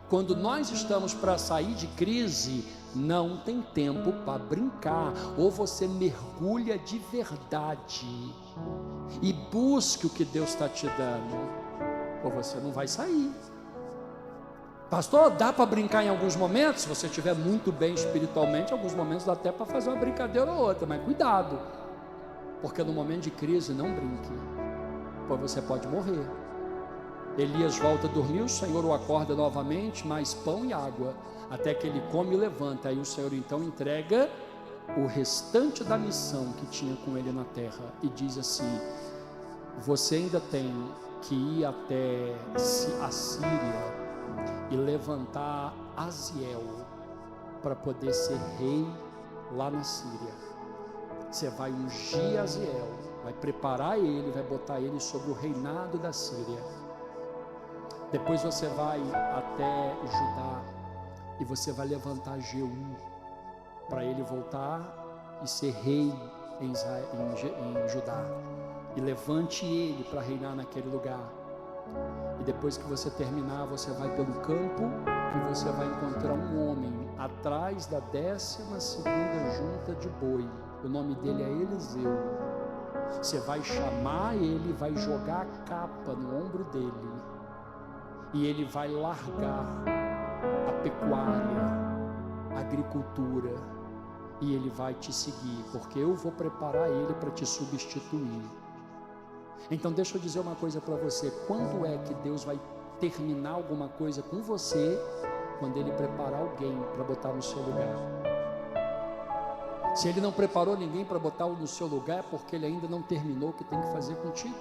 Quando nós estamos para sair de crise, não tem tempo para brincar. Ou você mergulha de verdade e busque o que Deus está te dando, ou você não vai sair. Pastor, dá para brincar em alguns momentos? Se você estiver muito bem espiritualmente, em alguns momentos dá até para fazer uma brincadeira ou outra, mas cuidado, porque no momento de crise não brinque, pois você pode morrer. Elias volta a dormir, o Senhor o acorda novamente, mais pão e água, até que ele come e levanta. Aí o Senhor então entrega o restante da missão que tinha com ele na terra e diz assim: você ainda tem que ir até a Síria e levantar Aziel para poder ser rei lá na Síria. Você vai ungir Aziel, vai preparar ele, vai botar ele sobre o reinado da Síria. Depois você vai até Judá e você vai levantar Jeú para ele voltar e ser rei em Judá. E levante ele para reinar naquele lugar. E depois que você terminar, você vai pelo campo e você vai encontrar um homem atrás da 12ª junta de boi. O nome dele é Eliseu. Você vai chamar ele, vai jogar a capa no ombro dele e ele vai largar a pecuária, a agricultura, e ele vai te seguir, porque eu vou preparar ele para te substituir. Então deixa eu dizer uma coisa para você: quando é que Deus vai terminar alguma coisa com você? Quando Ele preparar alguém para botar no seu lugar. Se Ele não preparou ninguém para botar no seu lugar, é porque Ele ainda não terminou o que tem que fazer contigo.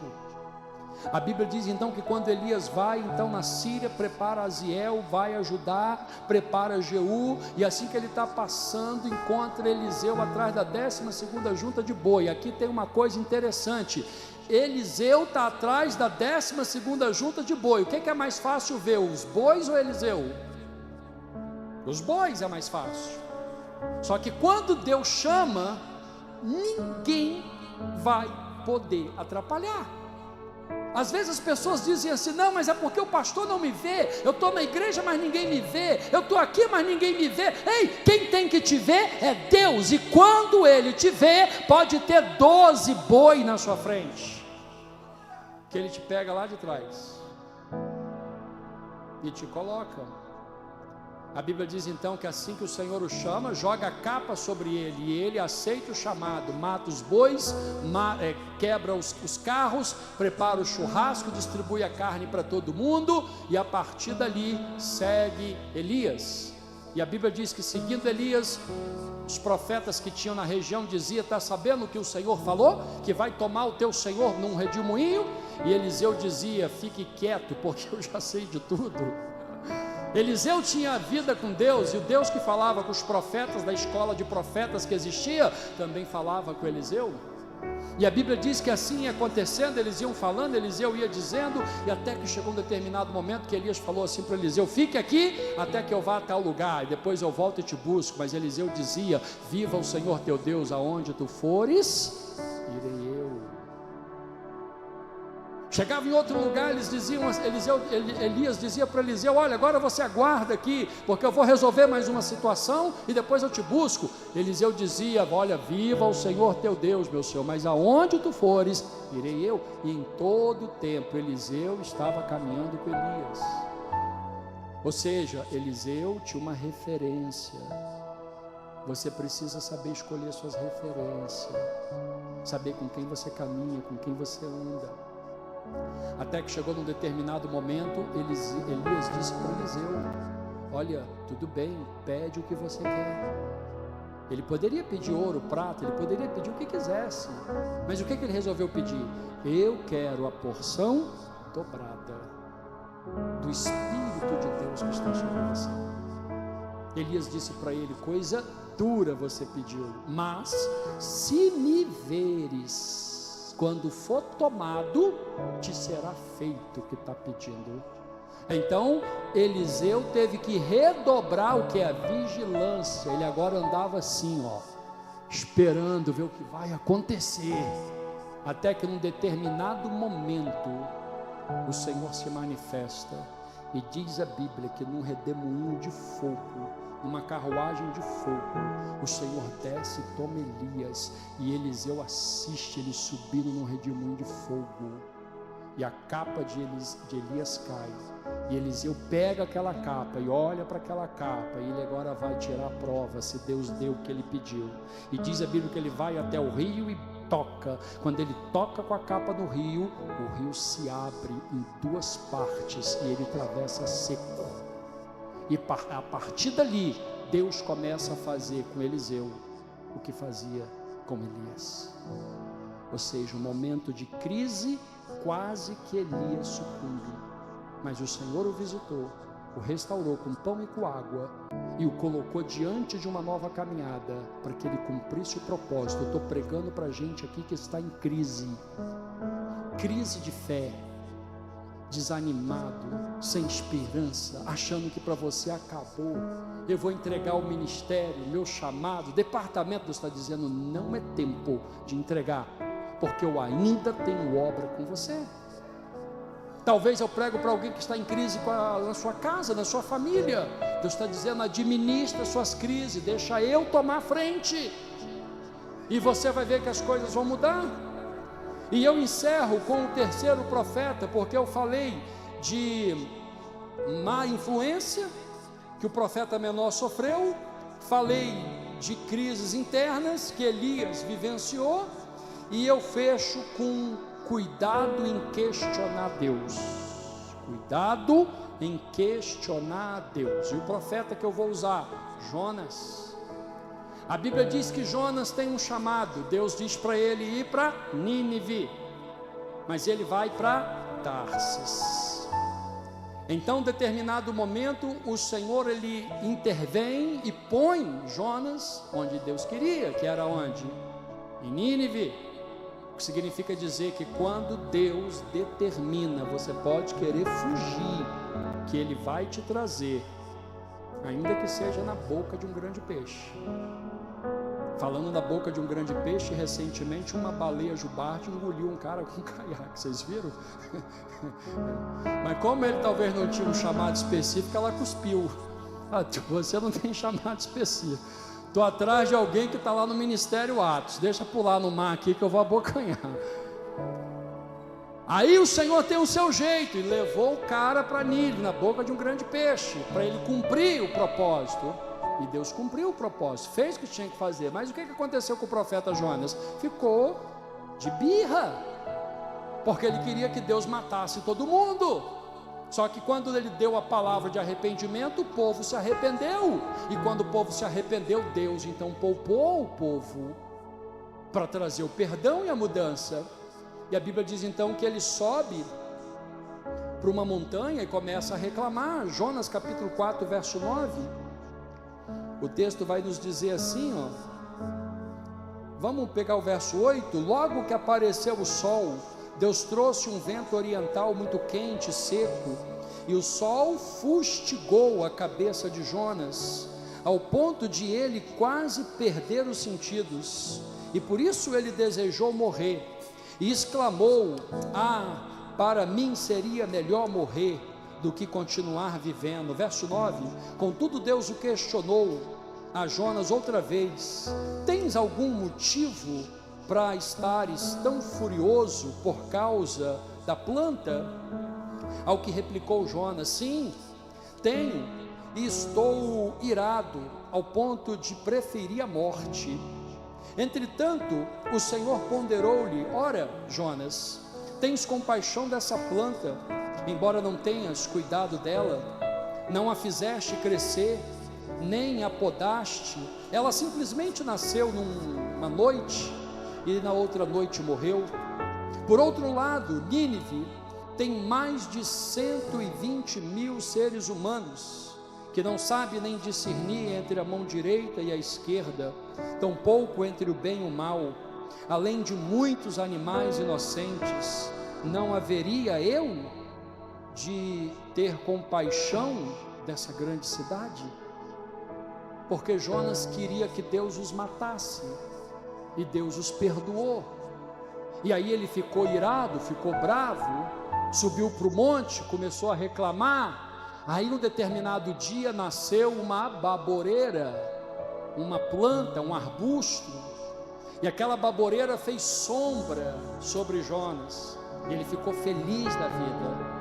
A Bíblia diz então que quando Elias vai então na Síria, prepara Aziel, vai ajudar, prepara Jeú, e assim que ele está passando, encontra Eliseu atrás da 12ª junta de boi. Aqui tem uma coisa interessante: Eliseu está atrás da 12ª junta de boi. O que é mais fácil ver, os bois ou Eliseu? Os bois é mais fácil. Só que quando Deus chama, ninguém vai poder atrapalhar. Às vezes as pessoas dizem assim: não, mas é porque o pastor não me vê, eu estou na igreja mas ninguém me vê, eu estou aqui mas ninguém me vê. Ei, quem tem que te ver é Deus, e quando Ele te vê, pode ter 12 boi na sua frente, que Ele te pega lá de trás e te coloca. A Bíblia diz então que assim que o Senhor o chama, joga a capa sobre ele, e ele aceita o chamado, mata os bois, quebra os carros, prepara o churrasco, distribui a carne para todo mundo, e a partir dali segue Elias. E a Bíblia diz que seguindo Elias, os profetas que tinham na região diziam: está sabendo o que o Senhor falou? Que vai tomar o teu Senhor num redemoinho? E Eliseu dizia: fique quieto, porque eu já sei de tudo. Eliseu tinha a vida com Deus, e o Deus que falava com os profetas da escola de profetas que existia, também falava com Eliseu. E a Bíblia diz que assim ia acontecendo, eles iam falando, Eliseu ia dizendo, e até que chegou um determinado momento que Elias falou assim para Eliseu: fique aqui até que eu vá a tal lugar, e depois eu volto e te busco. Mas Eliseu dizia: viva o Senhor teu Deus, aonde tu fores, irei eu. Chegava em outro lugar, eles diziam, Elias dizia para Eliseu: olha, agora você aguarda aqui, porque eu vou resolver mais uma situação e depois eu te busco. Eliseu dizia: olha, viva o Senhor teu Deus, meu Senhor, mas aonde tu fores, irei eu. E em todo o tempo Eliseu estava caminhando com Elias. Ou seja, Eliseu tinha uma referência. Você precisa saber escolher suas referências, saber com quem você caminha, com quem você anda. Até que chegou num determinado momento, Elias disse para Eliseu: olha, tudo bem, pede o que você quer. Ele poderia pedir ouro, prata, ele poderia pedir o que quisesse, mas o que ele resolveu pedir? Eu quero a porção dobrada do Espírito de Deus que está sobre você. Elias disse para ele: coisa dura você pediu, mas se me veres quando for tomado, te será feito o que está pedindo. Então Eliseu teve que redobrar o que é a vigilância. Ele agora andava assim, esperando ver o que vai acontecer, até que num determinado momento o Senhor se manifesta, e diz a Bíblia que num redemoinho de fogo, numa carruagem de fogo, o Senhor desce e toma Elias, e Eliseu assiste ele subindo num redemoinho de fogo, e a capa de Elias cai, e Eliseu pega aquela capa e olha para aquela capa, e ele agora vai tirar a prova se Deus deu o que ele pediu. E diz a Bíblia que ele vai até o rio e toca. Quando ele toca com a capa no rio, o rio se abre em duas partes e ele atravessa seco. E a partir dali, Deus começa a fazer com Eliseu o que fazia com Elias. Ou seja, um momento de crise, quase que Elias sucumbe, mas o Senhor o visitou, o restaurou com pão e com água, e o colocou diante de uma nova caminhada, para que ele cumprisse o propósito. Eu estou pregando para a gente aqui que está em crise de fé, desanimado, sem esperança, achando que para você acabou. Eu vou entregar o ministério, meu chamado, o departamento. Deus está dizendo: não é tempo de entregar, porque eu ainda tenho obra com você. Talvez eu prego para alguém que está em crise na sua casa, na sua família. Deus está dizendo: administra suas crises, deixa eu tomar frente, e você vai ver que as coisas vão mudar. E eu encerro com o terceiro profeta, porque eu falei de má influência que o profeta menor sofreu, falei de crises internas que Elias vivenciou, e eu fecho com cuidado em questionar Deus. Cuidado em questionar Deus. E o profeta que eu vou usar, Jonas. A Bíblia diz que Jonas tem um chamado. Deus diz para ele ir para Nínive, mas ele vai para Tarsis. Então, em determinado momento, o Senhor ele intervém e põe Jonas onde Deus queria, que era onde? Em Nínive. O que significa dizer que quando Deus determina, você pode querer fugir, que Ele vai te trazer, ainda que seja na boca de um grande peixe. Falando na boca de um grande peixe, recentemente uma baleia jubarte engoliu um cara com um caiaque, vocês viram? Mas como ele talvez não tinha um chamado específico, ela cuspiu. Você não tem chamado específico. Estou atrás de alguém que está lá no Ministério Atos. Deixa pular no mar aqui que eu vou abocanhar. Aí o Senhor tem o seu jeito e levou o cara para Nínive, na boca de um grande peixe, para ele cumprir o propósito. E Deus cumpriu o propósito, fez o que tinha que fazer. Mas o que aconteceu com o profeta Jonas? Ficou de birra, porque ele queria que Deus matasse todo mundo. Só que quando ele deu a palavra de arrependimento, o povo se arrependeu. E quando o povo se arrependeu, Deus então poupou o povo para trazer o perdão e a mudança. E a Bíblia diz então que ele sobe para uma montanha e começa a reclamar. Jonas capítulo 4, verso 9. O texto vai nos dizer assim, ó. Vamos pegar o verso 8. Logo que apareceu o sol, Deus trouxe um vento oriental muito quente e seco, e o sol fustigou a cabeça de Jonas, ao ponto de ele quase perder os sentidos, e por isso ele desejou morrer, e exclamou: para mim seria melhor morrer do que continuar vivendo. Verso 9, contudo Deus o questionou a Jonas outra vez: tens algum motivo para estares tão furioso por causa da planta? Ao que replicou Jonas: sim, tenho, e estou irado ao ponto de preferir a morte. Entretanto, o Senhor ponderou-lhe: ora, Jonas, tens compaixão dessa planta, embora não tenhas cuidado dela, não a fizeste crescer, nem a podaste, ela simplesmente nasceu numa noite, e na outra noite morreu. Por outro lado, Nínive tem mais de 120 mil seres humanos, que não sabe nem discernir entre a mão direita e a esquerda, tampouco entre o bem e o mal, além de muitos animais inocentes. Não haveria eu de ter compaixão dessa grande cidade? Porque Jonas queria que Deus os matasse, e Deus os perdoou. E aí ele ficou irado, ficou bravo, subiu para o monte, começou a reclamar. Aí num determinado dia nasceu uma baboreira, uma planta, um arbusto, e aquela baboreira fez sombra sobre Jonas, e ele ficou feliz da vida.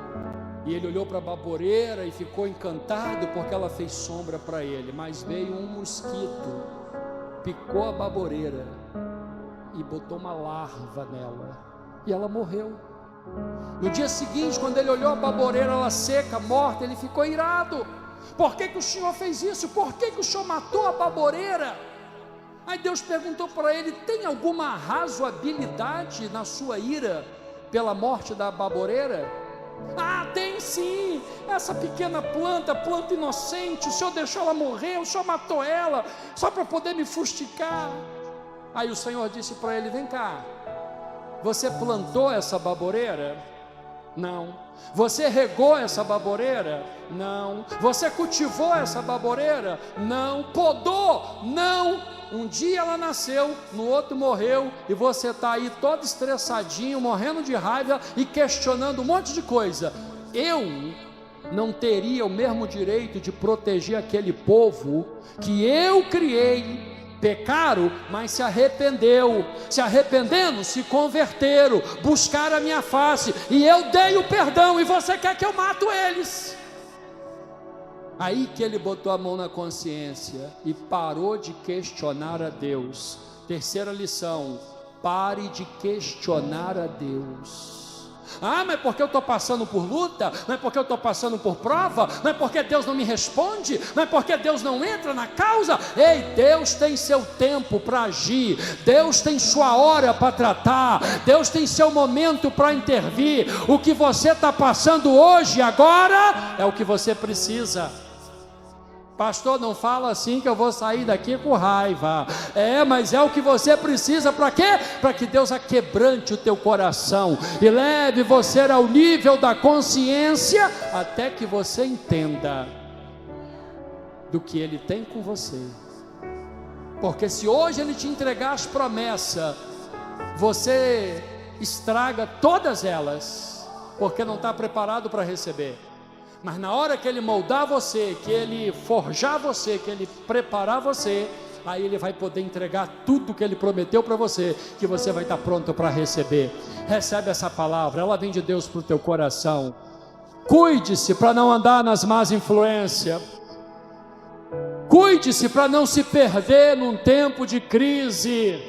E ele olhou para a baboreira e ficou encantado porque ela fez sombra para ele. Mas veio um mosquito, picou a baboreira e botou uma larva nela, e ela morreu. No dia seguinte, quando ele olhou a baboreira, ela seca, morta, ele ficou irado. Por que o Senhor fez isso? Por que o Senhor matou a baboreira? Aí Deus perguntou para ele: tem alguma razoabilidade na sua ira pela morte da baboreira? Tem sim, essa pequena planta inocente, o Senhor deixou ela morrer, o Senhor matou ela, só para poder me fustigar. Aí o Senhor disse para ele: vem cá, você plantou essa baboreira? Não. Você regou essa baboreira? Não. Você cultivou essa baboreira? Não. Podou? Não. Um dia ela nasceu, no outro morreu, e você está aí todo estressadinho, morrendo de raiva e questionando um monte de coisa. Eu não teria o mesmo direito de proteger aquele povo que eu criei. Pecaram, mas se arrependendo, se converteram, buscaram a minha face, e eu dei o perdão, e você quer que eu mato eles? Aí que ele botou a mão na consciência e parou de questionar a Deus. Terceira lição: pare de questionar a Deus. Mas porque eu estou passando por luta? Não é porque eu estou passando por prova? Não é porque Deus não me responde? Não é porque Deus não entra na causa? Ei, Deus tem seu tempo para agir, Deus tem sua hora para tratar, Deus tem seu momento para intervir. O que você está passando hoje, agora, é o que você precisa. Pastor, não fala assim que eu vou sair daqui com raiva. Mas é o que você precisa. Para quê? Para que Deus aquebrante o teu coração e leve você ao nível da consciência, até que você entenda do que Ele tem com você. Porque se hoje Ele te entregar as promessas, você estraga todas elas, porque não está preparado para receber. Mas na hora que Ele moldar você, que Ele forjar você, que Ele preparar você, aí Ele vai poder entregar tudo que Ele prometeu para você, que você vai estar pronto para receber. Recebe essa palavra, ela vem de Deus para o teu coração. Cuide-se para não andar nas más influências. Cuide-se para não se perder num tempo de crise.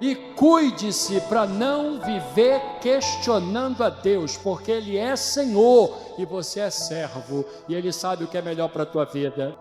E cuide-se para não viver questionando a Deus, porque Ele é Senhor e você é servo, e Ele sabe o que é melhor para a tua vida.